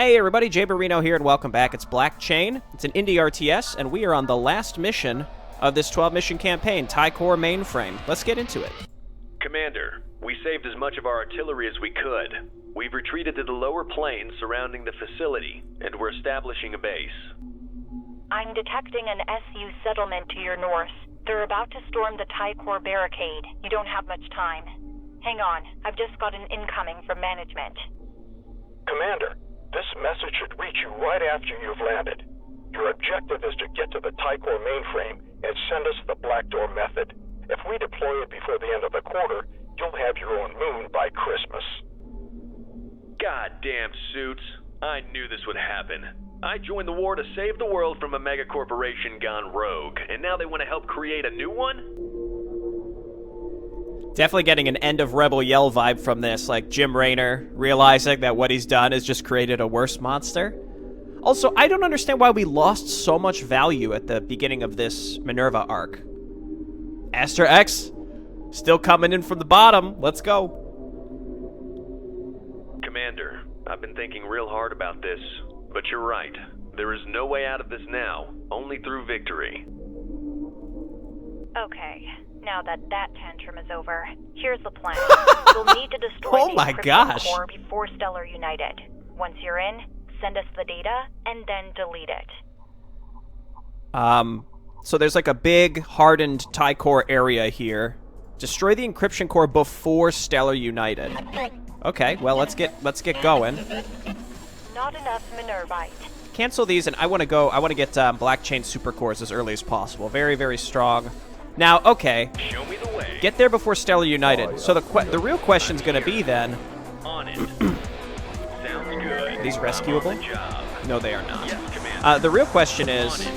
Hey everybody, Jay Barino here, and welcome back. It's BlackChain. It's an indie RTS, and we are on the last mission of this 12-mission campaign, Ty-Core mainframe. Let's get into it. Commander, we saved as much of our artillery as we could. We've retreated to the lower plains surrounding the facility, and we're establishing a base. I'm detecting an SU settlement to your north. They're about to storm the Ty-Core barricade. You don't have much time. Hang on, I've just got an incoming from management. Commander, this message should reach you right after you've landed. Your objective is to get to the Ty-Core mainframe and send us the Black Door method. If we deploy it before the end of the quarter, you'll have your own moon by Christmas. Goddamn suits. I knew this would happen. I joined the war to save the world from a mega corporation gone rogue, and now they want to help create a new one? Definitely getting an End of Rebel Yell vibe from this, like Jim Raynor realizing that what he's done is just created a worse monster. Also, I don't understand why we lost so much value at the beginning of this Minerva arc. Aster X, still coming in from the bottom. Let's go. Commander, I've been thinking real hard about this, but you're right. There is no way out of this now, only through victory. Okay, now that tantrum is over, here's the plan. You'll need to destroy Oh the my encryption gosh. core before Stellar United. Once you're in, send us the data, and then delete it. So there's like a big hardened Ty-Core area here. Destroy the encryption core before Stellar United. Okay, well let's get going. Not enough Minervite. Cancel these, and I want to get BlackChain supercores as early as possible. Very, very strong. Now, okay, Show me the way. get there before Stellar United. So the real question's going to be then, On it. Sounds good. are these rescuable? On the job. No, they are not. Yes, Commander. The real question is, On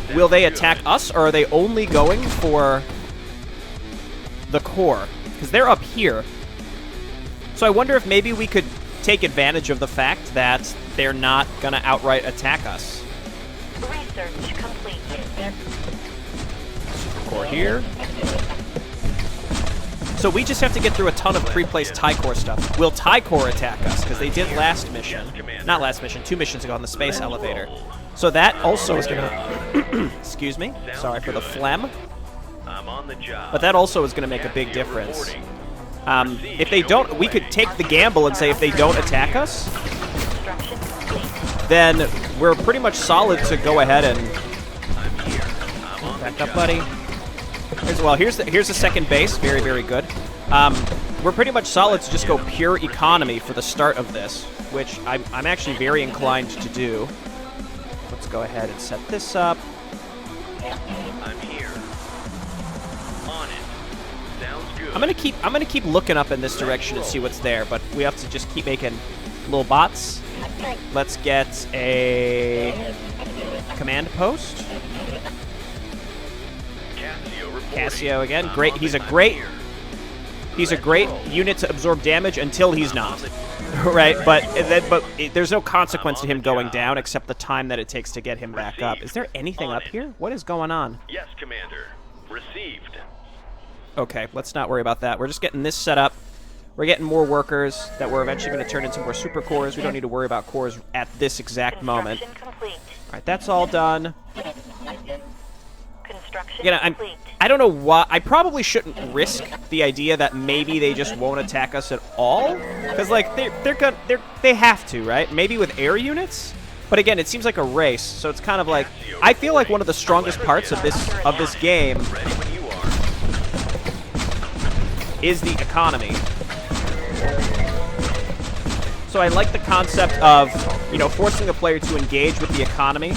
it. will they Sounds attack good. us, or are they only going for the core? Because they're up here. So I wonder if maybe we could take advantage of the fact that they're not going to outright attack us. Research complete. Core here. So we just have to get through a ton of pre-placed Ty-Core stuff. Will Ty-Core attack us? Because they did last mission. Not last mission, 2 missions ago on the space elevator. So that also is going to... Excuse me. Sorry for the phlegm. I'm on the job. But that also is going to make a big difference. If they don't... We could take the gamble and say if they don't attack us, Construction complete. then we're pretty much solid to go ahead and... I'm here. I'm on Back the up, job. buddy. Here's the second base. Very, very good. We're pretty much solid to just go pure economy for the start of this, which I'm actually very inclined to do. Let's go ahead and set this up. I'm here. On it. Sounds good. I'm gonna keep looking up in this direction and see what's there, but we have to just keep making little bots. Let's get a command post. Cassio again. Great. He's a great unit to absorb damage until he's not. Right, but there's no consequence to him going down except the time that it takes to get him back up. Is there anything up here? What is going on? Yes, Commander. Received. Okay, let's not worry about that. We're just getting this set up. We're getting more workers that we're eventually going to turn into more super cores. We don't need to worry about cores at this exact moment. Construction complete. All right, that's all done. Construction Again, complete. I don't know why. I probably shouldn't risk the idea that maybe they just won't attack us at all, because like they have to, right? Maybe with air units. But again, it seems like a race, so it's kind of like I feel like one of the strongest parts of this game Ready when you are. is the economy. So I like the concept of, forcing a player to engage with the economy,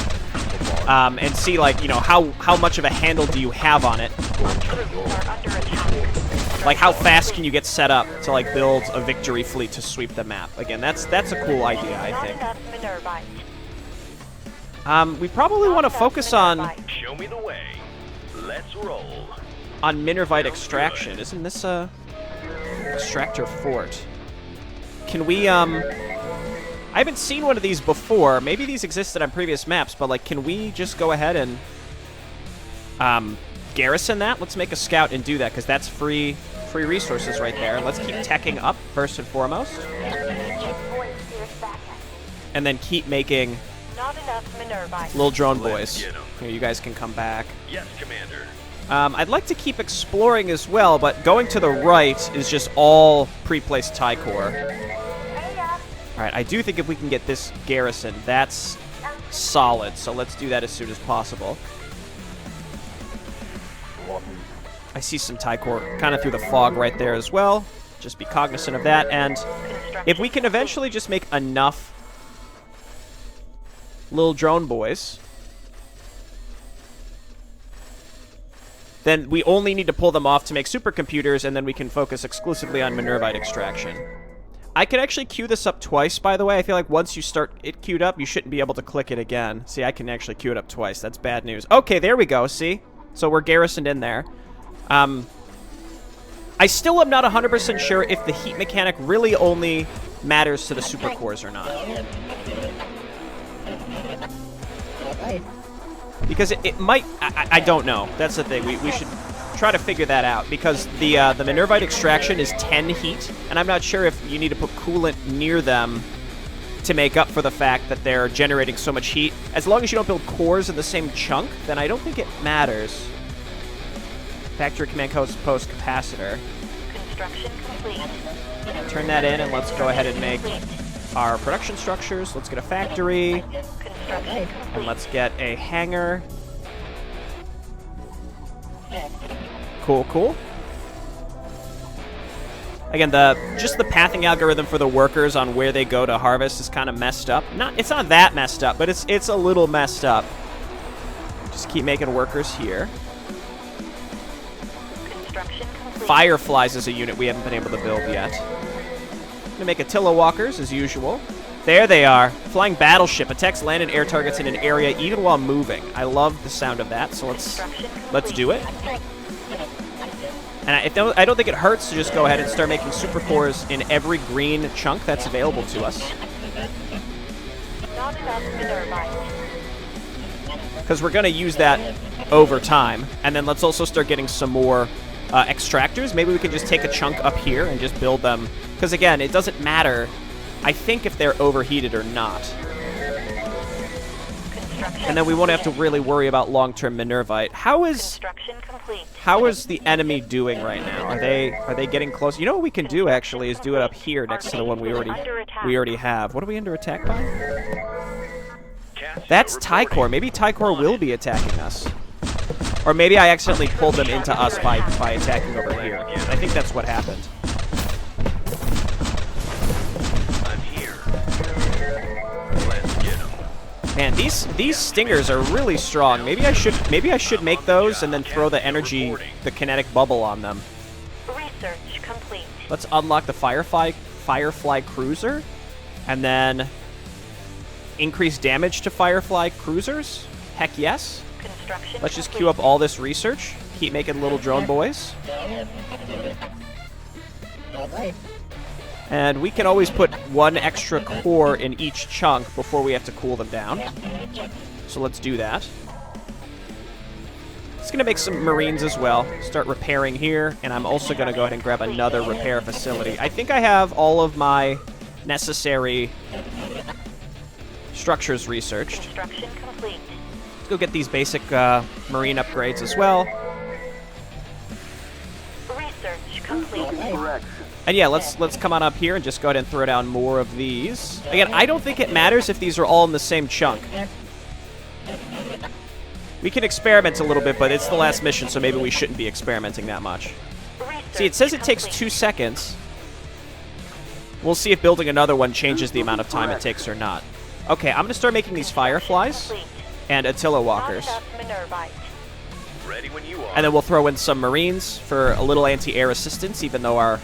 and see, like, how much of a handle do you have on it? Our troops are under attack. Like, how fast can you get set up to, like, build a victory fleet to sweep the map? Again, that's a cool idea, I Not think. enough Minervite. We probably want to focus on Show me the way. Let's roll. Minervite extraction. Isn't this a extractor fort? Can we, I haven't seen one of these before. Maybe these existed on previous maps, but, like, can we just go ahead and, garrison that? Let's make a scout and do that, because that's free resources right there. Let's keep teching up, first and foremost. and then keep making Not enough Minervite. little drone Let's boys. get 'em. Here, you guys can come back. Yes, Commander. I'd like to keep exploring as well, but going to the right is just all pre-placed TIE core. Alright, I do think if we can get this garrison, that's solid, so let's do that as soon as possible. I see some TIE core kind of through the fog right there as well. Just be cognizant of that, and if we can eventually just make enough little drone boys, then we only need to pull them off to make supercomputers, and then we can focus exclusively on Minervite extraction. I can actually queue this up twice, by the way. I feel like once you start it queued up, you shouldn't be able to click it again. See, I can actually queue it up twice. That's bad news. Okay, there we go, see? So we're garrisoned in there. I still am not 100% sure if the heat mechanic really only matters to the supercores or not. Because it might... I don't know. That's the thing. We should try to figure that out. Because the Minervite extraction is 10 heat, and I'm not sure if you need to put coolant near them to make up for the fact that they're generating so much heat. As long as you don't build cores in the same chunk, then I don't think it matters. Factory command post capacitor. Construction complete. Turn that in, and let's go ahead and make our production structures. Let's get a factory, Construction and complete. let's get a hangar. Cool, cool. Again, just the pathing algorithm for the workers on where they go to harvest is kind of messed up. It's not that messed up, but it's a little messed up. Just keep making workers here. Construction complete. Fireflies is a unit we haven't been able to build yet. Gonna make Attila walkers as usual. There they are. Flying battleship attacks land and air targets in an area even while moving. I love the sound of that, so let's do it. And I don't think it hurts to just go ahead and start making super cores in every green chunk that's available to us. Not enough Minervite. Because we're going to use that over time. And then let's also start getting some more extractors. Maybe we can just take a chunk up here and just build them. Because again, it doesn't matter, I think, if they're overheated or not. And then we won't have to really worry about long-term Minervite. How is the enemy doing right now? Are they getting close? You know what we can do actually is do it up here next to the one we already have. What are we under attack by? That's TIE Core. Maybe TIE Core will be attacking us. Or maybe I accidentally pulled them into us by attacking over here. I think that's what happened. I'm here. Let's get 'em. Man, these stingers are really strong. Maybe I should make those and then throw the energy, the kinetic bubble on them. Research complete. Let's unlock the Firefly cruiser, and then increase damage to Firefly cruisers. Heck yes. Construction Let's just complete. queue up all this research. Keep making little drone boys. And we can always put one extra core in each chunk before we have to cool them down. So let's do that. It's going to make some Marines as well. Start repairing here. And I'm also going to go ahead and grab another repair facility. I think I have all of my necessary structures researched. Construction complete. Let's go get these basic Marine upgrades as well. Research complete. And yeah, let's come on up here and just go ahead and throw down more of these. Again, I don't think it matters if these are all in the same chunk. We can experiment a little bit, but it's the last mission, so maybe we shouldn't be experimenting that much. See, it says it takes 2 seconds. We'll see if building another one changes the amount of time it takes or not. Okay, I'm going to start making these Fireflies and Attila walkers. Ready when you are. And then we'll throw in some Marines for a little anti-air assistance, even though our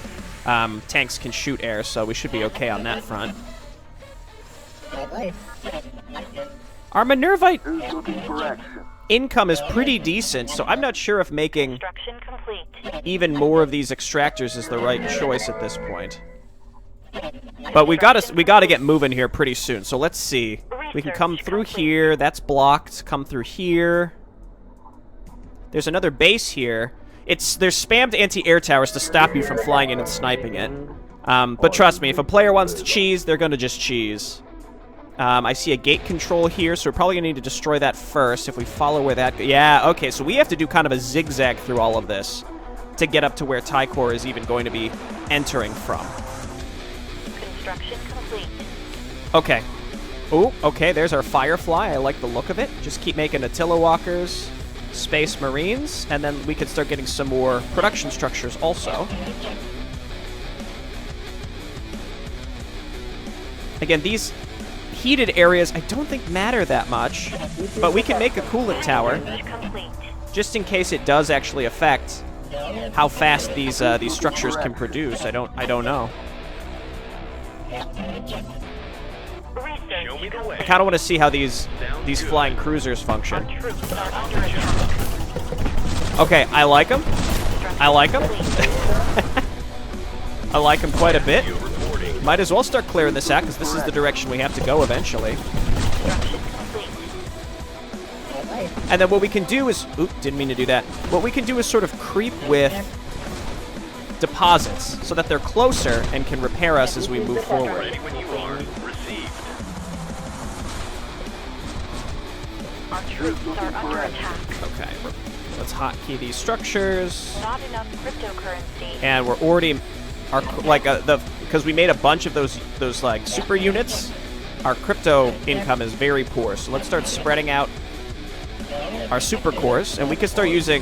tanks can shoot air, so we should be okay on that front. Our Minervite income is pretty decent, so I'm not sure if making Construction complete. even more of these extractors is the right choice at this point. But we got to get moving here pretty soon. So let's see. We can come through here. That's blocked. Come through here. There's another base here. There's spammed anti-air towers to stop you from flying in and sniping it. But trust me, if a player wants to cheese, they're going to just cheese. I see a gate control here, so we're probably going to need to destroy that first if we follow where that... Yeah, okay, so we have to do kind of a zigzag through all of this to get up to where Tycor is even going to be entering from. Construction complete. Okay. Oh, okay, there's our Firefly. I like the look of it. Just keep making Attila Walkers, Space Marines, and then we can start getting some more production structures also. Again, these heated areas I don't think matter that much, but we can make a coolant tower just in case it does actually affect how fast these structures can produce. I don't know. I kind of want to see how these flying cruisers function. Okay, I like them. I like them. I like them quite a bit. Might as well start clearing this out, because this is the direction we have to go eventually. And then what we can do is... Oop, didn't mean to do that. What we can do is sort of creep with deposits, so that they're closer and can repair us as we move forward. Ready when you are. Received. Our troops are under attack. Okay, let's hotkey these structures. Not enough cryptocurrency. And we're already... because we made a bunch of those like super units, our crypto income is very poor. So let's start spreading out our super cores, and we can start using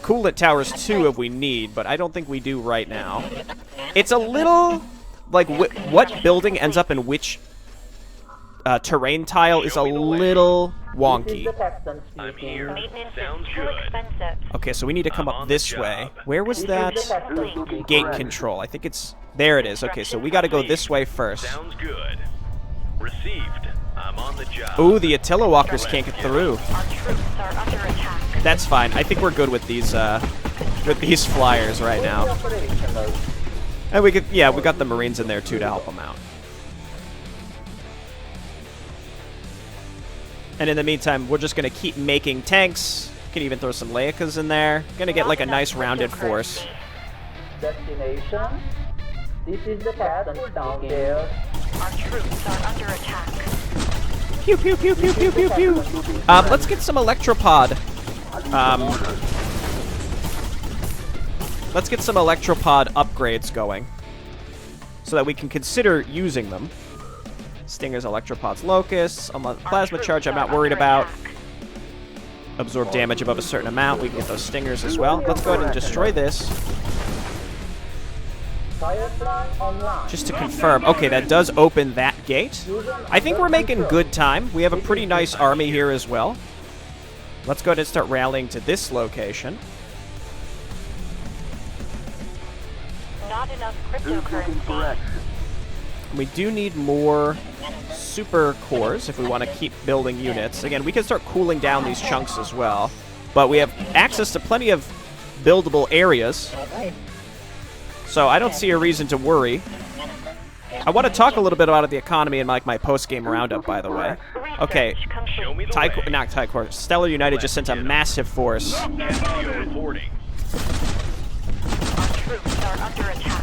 coolant towers too if we need, but I don't think we do right now. It's a little like what building ends up in which terrain tile is a little wonky. I'm here. Maintenance Sounds is too good. expensive. Okay, so we need to come I'm up on the this job. way. Where was that gate control? I think it's... There it is. Okay, so we got to go this way first. Sounds good. Received. I'm on the job. Ooh, the Attila Walkers can't get through. Our troops are under attack. That's fine. I think we're good with these flyers right now. And we could... Yeah, we got the Marines in there too to help them out. And in the meantime, we're just going to keep making tanks. Can even throw some Laicas in there. Going to get like a nice rounded force. Destination. This is the captain down there. Our troops are under attack. Pew, pew, pew, pew, pew, pew, pew. Let's get some Electropod. Let's get some Electropod upgrades going, so that we can consider using them. Stingers, Electropods, Locusts. Plasma Charge I'm not worried about. Absorb damage above a certain amount. We can get those Stingers as well. Let's go ahead and destroy this. Firefly online. Just to confirm. Okay, that does open that gate. I think we're making good time. We have a pretty nice army here as well. Let's go ahead and start rallying to this location. Not enough cryptocurrency. We do need more super cores if we want to keep building units. Again, we can start cooling down these chunks as well. But we have access to plenty of buildable areas. So I don't see a reason to worry. I want to talk a little bit about the economy in like my post-game roundup, by the way. Okay, Show me the way. not Tycor. Stellar United just sent a massive force. Castillo reporting. Our troops are under attack.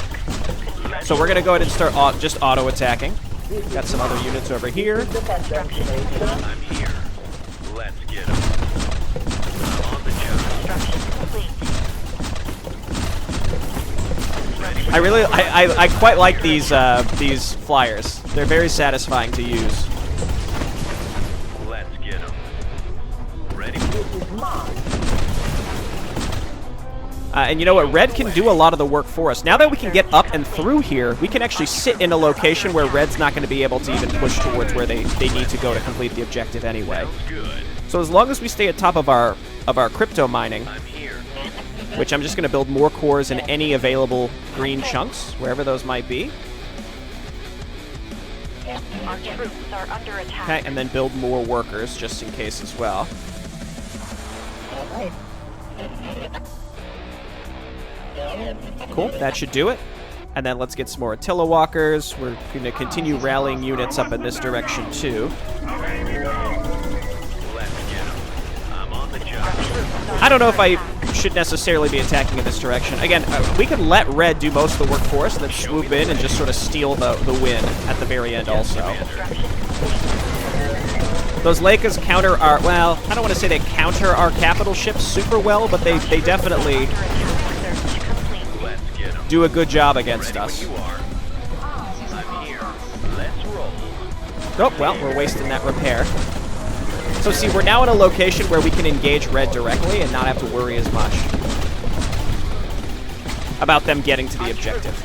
So we're going to go ahead and start just auto-attacking. Got some other units over here. I'm here. Let's get them. I'm on the job. Construction complete. I quite like these flyers. They're very satisfying to use. Let's get them. Ready? And you know what? Red can do a lot of the work for us. Now that we can get up and through here, we can actually sit in a location where Red's not going to be able to even push towards where they need to go to complete the objective anyway. Sounds good. So as long as we stay at top of our crypto mining, I'm here. which I'm just going to build more cores in any available green chunks, wherever those might be. Our troops are under attack. Okay, and then build more workers just in case as well. Cool, that should do it. And then let's get some more Attila Walkers. We're going to continue rallying units up in this direction too. Let's get them. I'm on on the job. I don't know if I should necessarily be attacking in this direction. Again, we can let red do most of the work for us, then swoop in and just sort of steal the win at the very end also. Those Leikas counter our, well, I don't want to say they counter our capital ships super well, but they definitely do a good job against us. Oh, well, we're wasting that repair. So see, we're now in a location where we can engage red directly and not have to worry as much about them getting to the objective.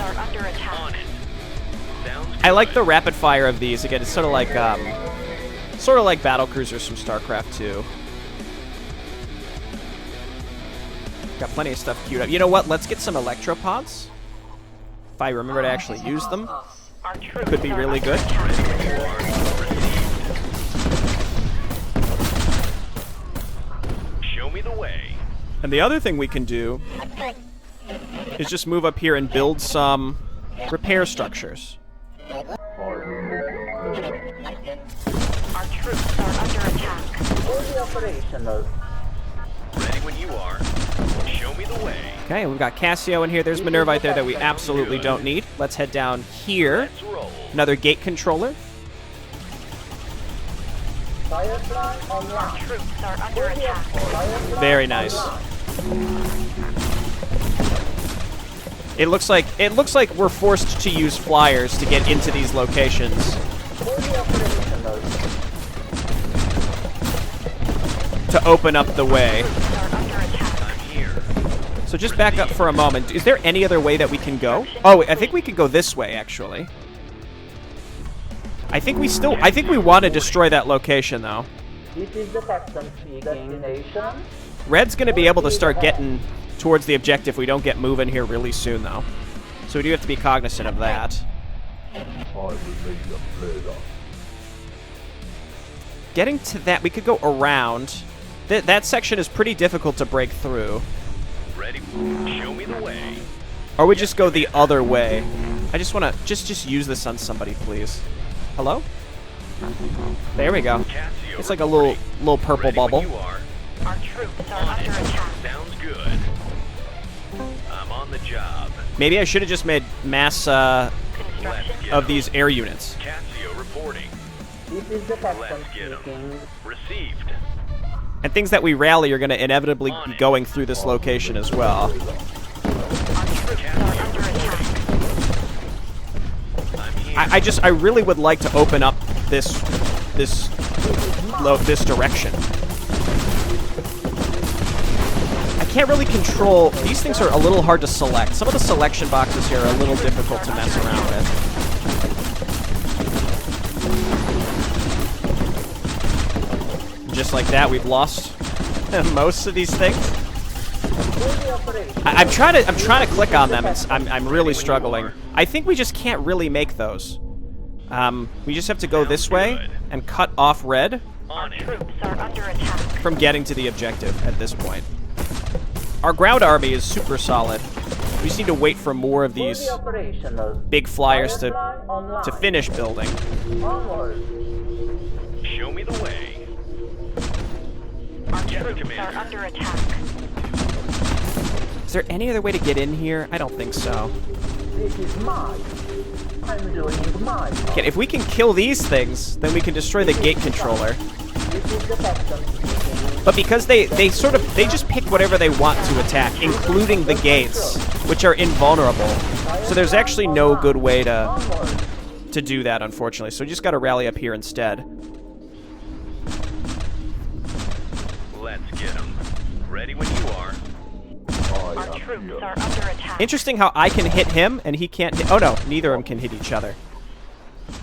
I like the rapid fire of these. Again, it's sort of like battle cruisers from StarCraft 2. Got plenty of stuff queued up. You know what? Let's get some electropods. If I remember to actually use them, could be really good. Show me the way. And the other thing we can do is just move up here and build some repair structures. Our troops are under attack. Fully operational. Ready when you are. Show me the way. Okay, we've got Cassio in here. There's Minervite there that we absolutely don't need. Let's head down here. Let's roll. Another gate controller. Firefly Our online. troops are under attack. Firefly Very nice. online. It looks like we're forced to use flyers to get into these locations Fully operational. to open up the way. Are under attack. I'm here. So just back up for a moment. Is there any other way that we can go? Oh, I think we can go this way, actually. I think we want to destroy that location, though. This is the captain speaking. Destination. Red's going to be able to start getting towards the objective if we don't get moving here really soon, though. So we do have to be cognizant of that. Getting to that, we could go around. That section is pretty difficult to break through. Ready? Show me the way. Or we just go the other way. I just want to just use this on somebody, please. Hello? There we go. Cassio It's like a reporting. little purple Ready bubble. when you are. Our troops are On under it. attack. Sounds good. I'm on the job. Maybe I should have just made mass Let's Construction. get of 'em. these air units. Cassio reporting. This is the captain Let's get 'em. speaking. Received. And things that we rally are going to inevitably be going through this location as well. Our troops are under attack. I'm here. I really would like to open up this direction. I can't really control. These things are a little hard to select. Some of the selection boxes here are a little difficult to mess around with. Just like that, we've lost most of these things. Fully operational. I'm trying to click on them. I'm really struggling. I think we just can't really make those. We just have to go this way and cut off red On it. Troops are under attack. from getting to the objective at this point. Our ground army is super solid. We just need to wait for more of these Fully operational. big flyers Firefly to online. finish building. Onward. Show me the way. Our Yes, troops Commander. are under attack. Is there any other way to get in here? I don't think so. This is mine. I'm doing mine. Okay, if we can kill these things, then we can destroy the gate controller. This is the captain speaking. But because they just pick whatever they want to attack, including the gates, which are invulnerable. So there's actually no good way to Onward. do that, unfortunately. So we just got to rally up here instead. Let's get 'em. Ready when you are. Our troops are under attack. Interesting how I can hit him and he can't hit. Oh no, neither of them can hit each other.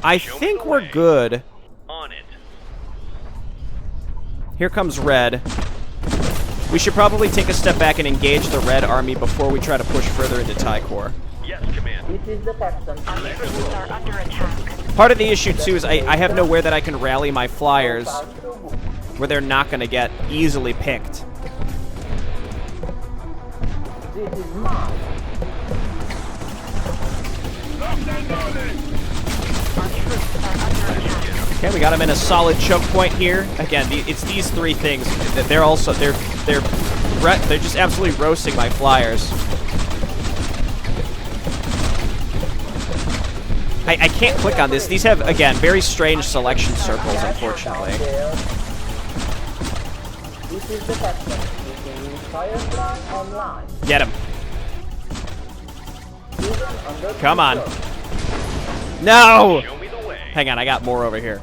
I think we're good. On it. Here comes red. We should probably take a step back and engage the red army before we try to push further into Tycor. Yes, Commander. This is the captain Our speaking. troops are under attack. Part of the issue too is I have nowhere that I can rally my flyers where they're not going to get easily picked. This is mine. Our troops are under attack. Okay, we got him in a solid choke point here. Again, it's these three things. They're also they're just absolutely roasting my flyers. I can't click on this. These have, again, very strange selection circles, unfortunately. This is the captain speaking. Firefly online. Get him. Come on. No! Hang on, I got more over here.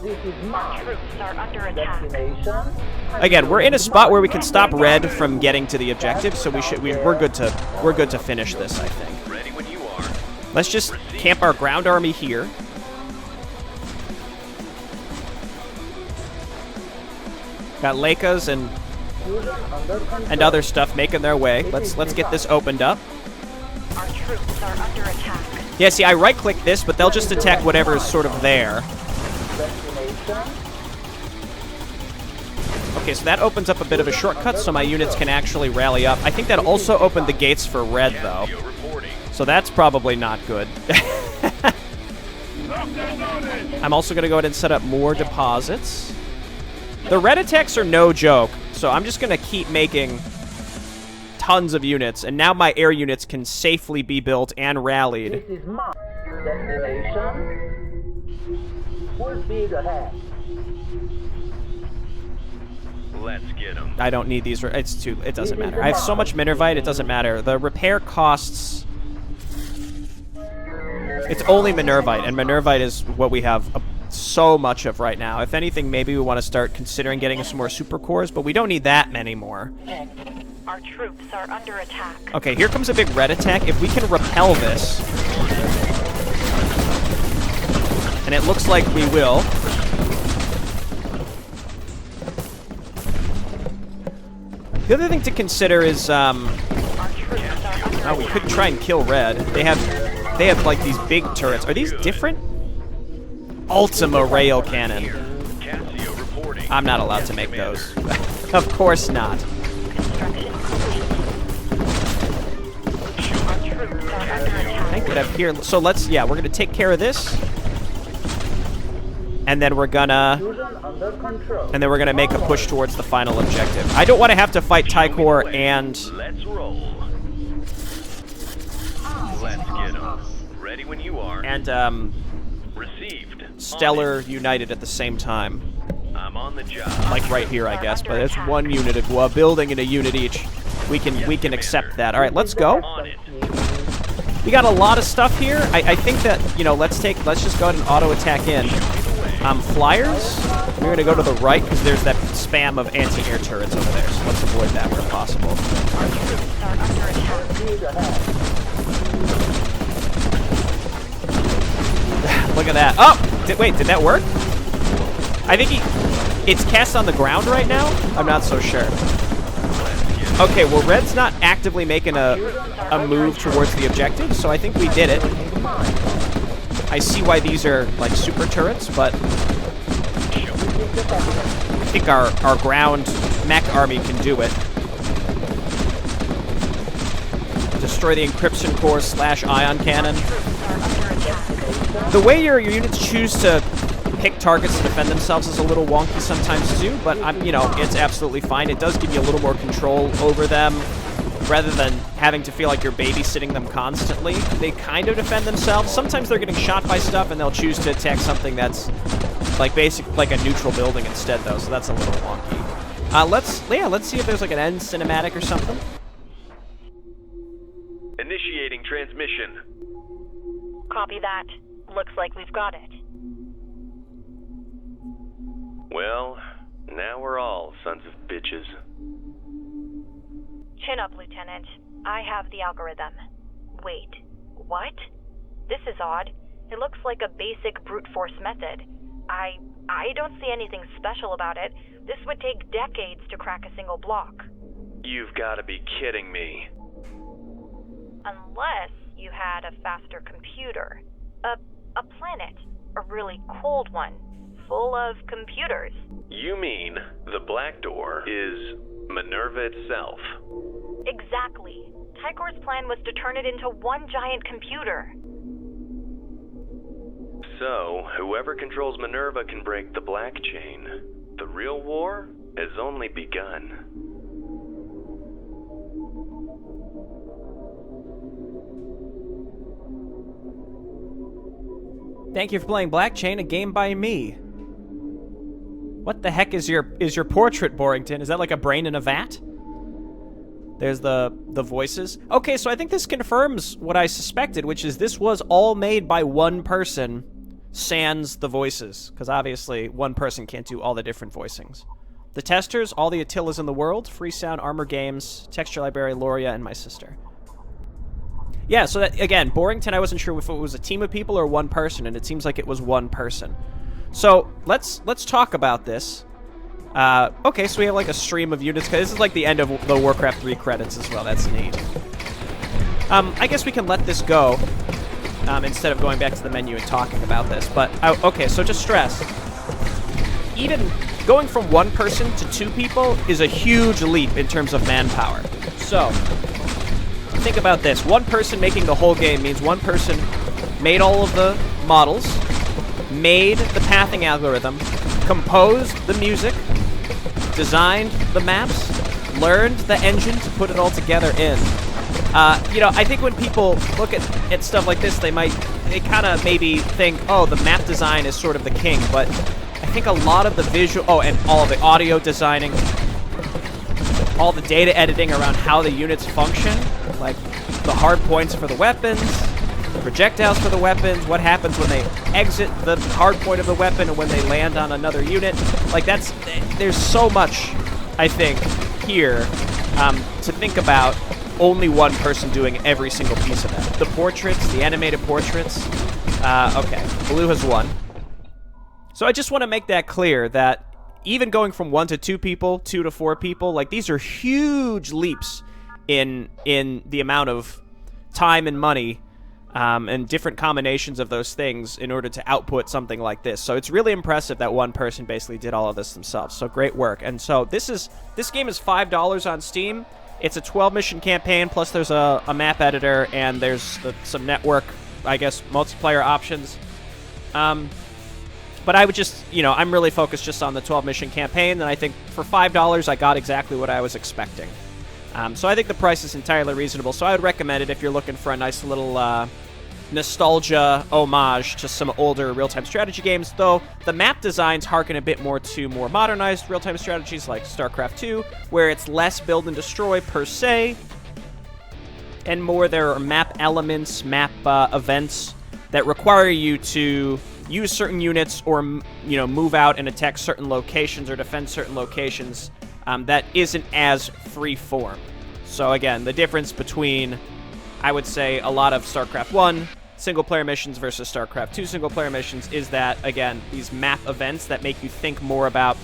This is my Troops are under attack. destination. Again, we're in a spot where we can stop red from getting to the objective, so we're good to finish this, I think. Ready when you are. Let's just camp our ground army here. Got Leikas and other stuff making their way. Let's get this opened up. Our troops are under attack. Yeah, see, I right-click this, but they'll just attack whatever is sort of there. Destination. Okay, so that opens up a bit of a shortcut so my units can actually rally up. I think that also opened the gates for red, though. So that's probably not good. I'm also going to go ahead and set up more deposits. The red attacks are no joke, so I'm just going to keep making tons of units, and now my air units can safely be built and rallied. This is my destination. Full speed ahead. Let's get him. I don't need these. It doesn't matter. I have so much Minervite, it doesn't matter. The repair costs... It's only Minervite, and Minervite is what we have so much of right now. If anything, maybe we want to start considering getting some more super cores, but we don't need that many more. Our troops are under attack. Okay, here comes a big red attack. If we can repel this, and it looks like we will. The other thing to consider is, Our troops are under oh, we could try and kill red. They have like these big turrets. Are these different? Ultima rail cannon. Casio reporting. I'm not allowed to make those. Of course not. construction complete. Our troops are under attack. I get up here. So we're gonna take care of this, and then we're gonna make a push towards the final objective. I don't want to have to fight Tycor and Let's roll. Let's get him. Ready when you are. Received. Stellar United at the same time. I'm on the job. Like right here, I guess, but it's one unit of building and a unit each. We can accept that. All right, let's go. On it. We got a lot of stuff here. I think that, let's just go ahead and auto attack in. Flyers. We're gonna go to the right because there's that spam of anti-air turrets over there. So let's avoid that where possible. Our troops are under attack. Look at that. Oh! Wait, did that work? I think it's cast on the ground right now? I'm not so sure. Okay, well, red's not actively making a move towards the objective, so I think we did it. I see why these are, like, super turrets, but I think our ground mech army can do it. Destroy the encryption core / ion cannon. The way your units choose to pick targets to defend themselves is a little wonky sometimes too, but it's absolutely fine. It does give you a little more control over them, rather than having to feel like you're babysitting them constantly. They kind of defend themselves. Sometimes they're getting shot by stuff, and they'll choose to attack something that's like a neutral building instead, though. So that's a little wonky. Let's see if there's like an end cinematic or something. Initiating transmission. Copy that. Looks like we've got it. Well, now we're all sons of bitches. Chin up, Lieutenant. I have the algorithm. Wait, what? This is odd. It looks like a basic brute force method. I don't see anything special about it. This would take decades to crack a single block. You've got to be kidding me. Unless you had a faster computer. A planet. A really cold one. Full of computers. You mean the Black Door is Minerva itself? Exactly. Tycor's plan was to turn it into one giant computer. So, whoever controls Minerva can break the BlackChain. The real war has only begun. Thank you for playing BlackChain, a game by me. What the heck is your portrait, Borington? Is that like a brain in a vat? There's the voices. Okay, so I think this confirms what I suspected, which is this was all made by one person, sans the voices, because obviously one person can't do all the different voicings. The testers, all the Attilas in the world, Free Sound, Armor Games, Texture Library, Loria, and my sister. Yeah, so that, again, Borington, I wasn't sure if it was a team of people or one person, and it seems like it was one person. So, let's talk about this. Okay, so we have like a stream of units. This is like the end of the Warcraft 3 credits as well. That's neat. I guess we can let this go instead of going back to the menu and talking about this. But, okay, so just stress. Even going from one person to two people is a huge leap in terms of manpower. So, think about this. One person making the whole game means one person made all of the models, made the pathing algorithm, composed the music, designed the maps, learned the engine to put it all together in. You know, I think when people look at stuff like this, they kind of maybe think, oh, the map design is sort of the king, but I think a lot of the visual, and all of the audio designing, all the data editing around how the units function, like the hard points for the weapons, the projectiles for the weapons, what happens when they exit the hard point of the weapon and when they land on another unit. Like, there's so much, I think, here to think about only one person doing every single piece of that. The portraits, the animated portraits. Okay, Blue has won. So I just want to make that clear that even going from 1 to 2 people, 2 to 4 people, like, these are huge leaps in the amount of time and money and different combinations of those things in order to output something like this. So it's really impressive that one person basically did all of this themselves. So great work. And so this game is $5 on Steam. It's a 12-mission campaign, plus there's a map editor, and there's some network, I guess, multiplayer options. But I would just, you know, I'm really focused just on the 12-mission campaign, and I think for $5 I got exactly what I was expecting. So I think the price is entirely reasonable, so I would recommend it if you're looking for a nice little nostalgia homage to some older real-time strategy games, though the map designs harken a bit more to more modernized real-time strategies like StarCraft 2, where it's less build and destroy per se, and more there are map elements, map events that require you to use certain units or, you know, move out and attack certain locations or defend certain locations that isn't as free form. So again, the difference between, I would say, a lot of StarCraft 1 single-player missions versus StarCraft 2 single-player missions is that, again, these map events that make you think more about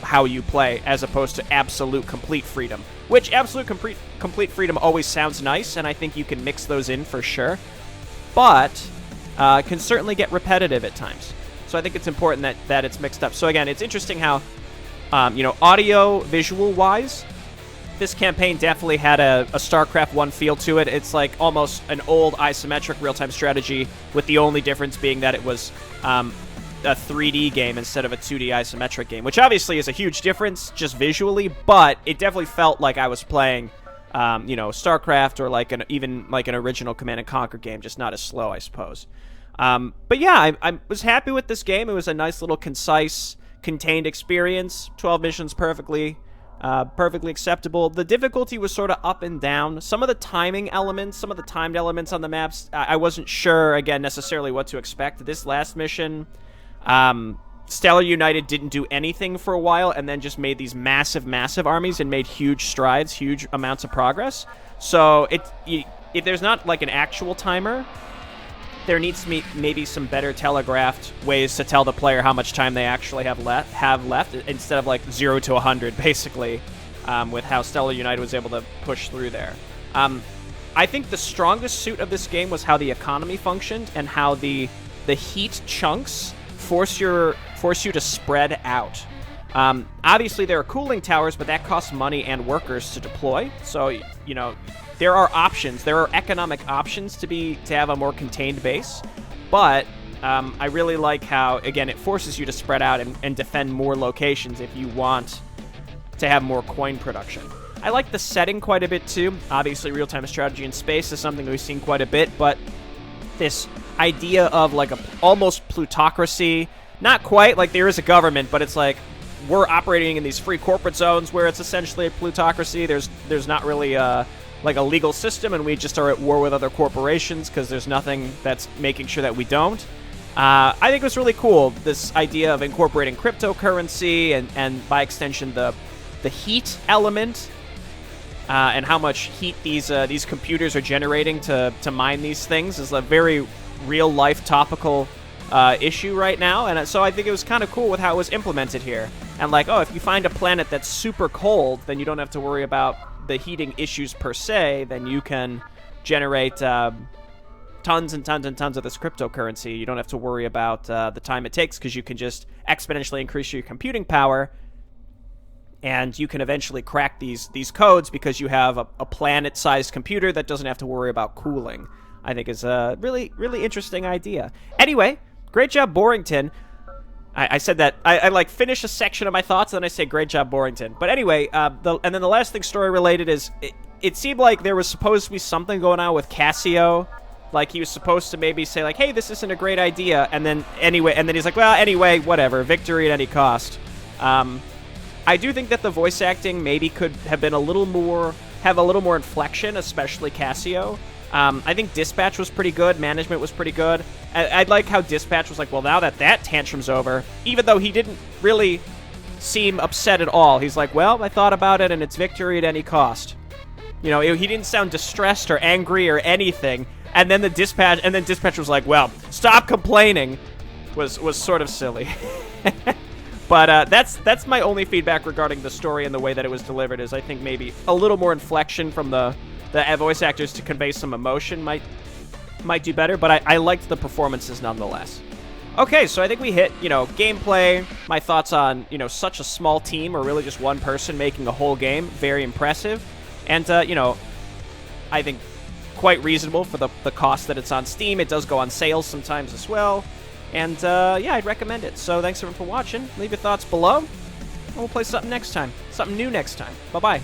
how you play as opposed to absolute complete freedom. Which absolute complete freedom always sounds nice, and I think you can mix those in for sure, but can certainly get repetitive at times. So I think it's important that it's mixed up. So again, it's interesting how, you know, audio, visual-wise, this campaign definitely had a StarCraft 1 feel to it. It's like almost an old isometric real-time strategy, with the only difference being that it was a 3D game instead of a 2D isometric game, which obviously is a huge difference just visually, but it definitely felt like I was playing, you know, StarCraft or like even like an original Command & Conquer game, just not as slow, I suppose. But yeah, I was happy with this game. It was a nice little concise, contained experience. 12 missions perfectly acceptable. The difficulty was sort of up and down. Some of the timing elements, some of the timed elements on the maps, I wasn't sure, again, necessarily what to expect. This last mission, Stellar United didn't do anything for a while and then just made these massive armies and made huge strides, huge amounts of progress. So if there's not like an actual timer, there needs to be maybe some better telegraphed ways to tell the player how much time they actually have left instead of like 0 to 100, basically, with how Stellar United was able to push through there. I think the strongest suit of this game was how the economy functioned and how the heat chunks force you to spread out. Obviously, there are cooling towers, but that costs money and workers to deploy. So, you know, there are options. There are economic options to have a more contained base, but I really like how, again, it forces you to spread out and defend more locations if you want to have more coin production. I like the setting quite a bit too. Obviously, real-time strategy in space is something we've seen quite a bit, but this idea of like a almost plutocracy, not quite, like there is a government, but it's like we're operating in these free corporate zones where it's essentially a plutocracy. There's not really like a legal system, and we just are at war with other corporations because there's nothing that's making sure that we don't. I think it was really cool, this idea of incorporating cryptocurrency and by extension the heat element, and how much heat these computers are generating to mine these things is a very real life topical issue right now, and so I think it was kind of cool with how it was implemented here. And like, oh, if you find a planet that's super cold, then you don't have to worry about the heating issues per se. Then you can generate tons and tons and tons of this cryptocurrency. You don't have to worry about the time it takes because you can just exponentially increase your computing power. And you can eventually crack these codes because you have a planet-sized computer that doesn't have to worry about cooling. I think is a really, really interesting idea. Anyway, great job, Borington. I said that I like finish a section of my thoughts, and then I say great job, Borington. But anyway, and then the last thing story-related is it seemed like there was supposed to be something going on with Cassio. Like he was supposed to maybe say like, hey, this isn't a great idea, and then he's like, well, anyway, whatever, victory at any cost. I do think that the voice acting maybe could have been a little more inflection, especially Cassio. I think Dispatch was pretty good. Management was pretty good. I'd like how Dispatch was like, well, now that tantrum's over, even though he didn't really seem upset at all. He's like, well, I thought about it, and it's victory at any cost. You know, he didn't sound distressed or angry or anything. And then Dispatch was like, well, stop complaining. Was sort of silly. But that's my only feedback regarding the story and the way that it was delivered, is I think maybe a little more inflection from the voice actors to convey some emotion might do better, but I liked the performances nonetheless. Okay, so I think we hit, gameplay, my thoughts on, such a small team, or really just one person making a whole game. Very impressive. And, I think quite reasonable for the cost that it's on Steam. It does go on sales sometimes as well. And, yeah, I'd recommend it. So thanks everyone for watching. Leave your thoughts below, and we'll play something next time. Something new next time. Bye-bye.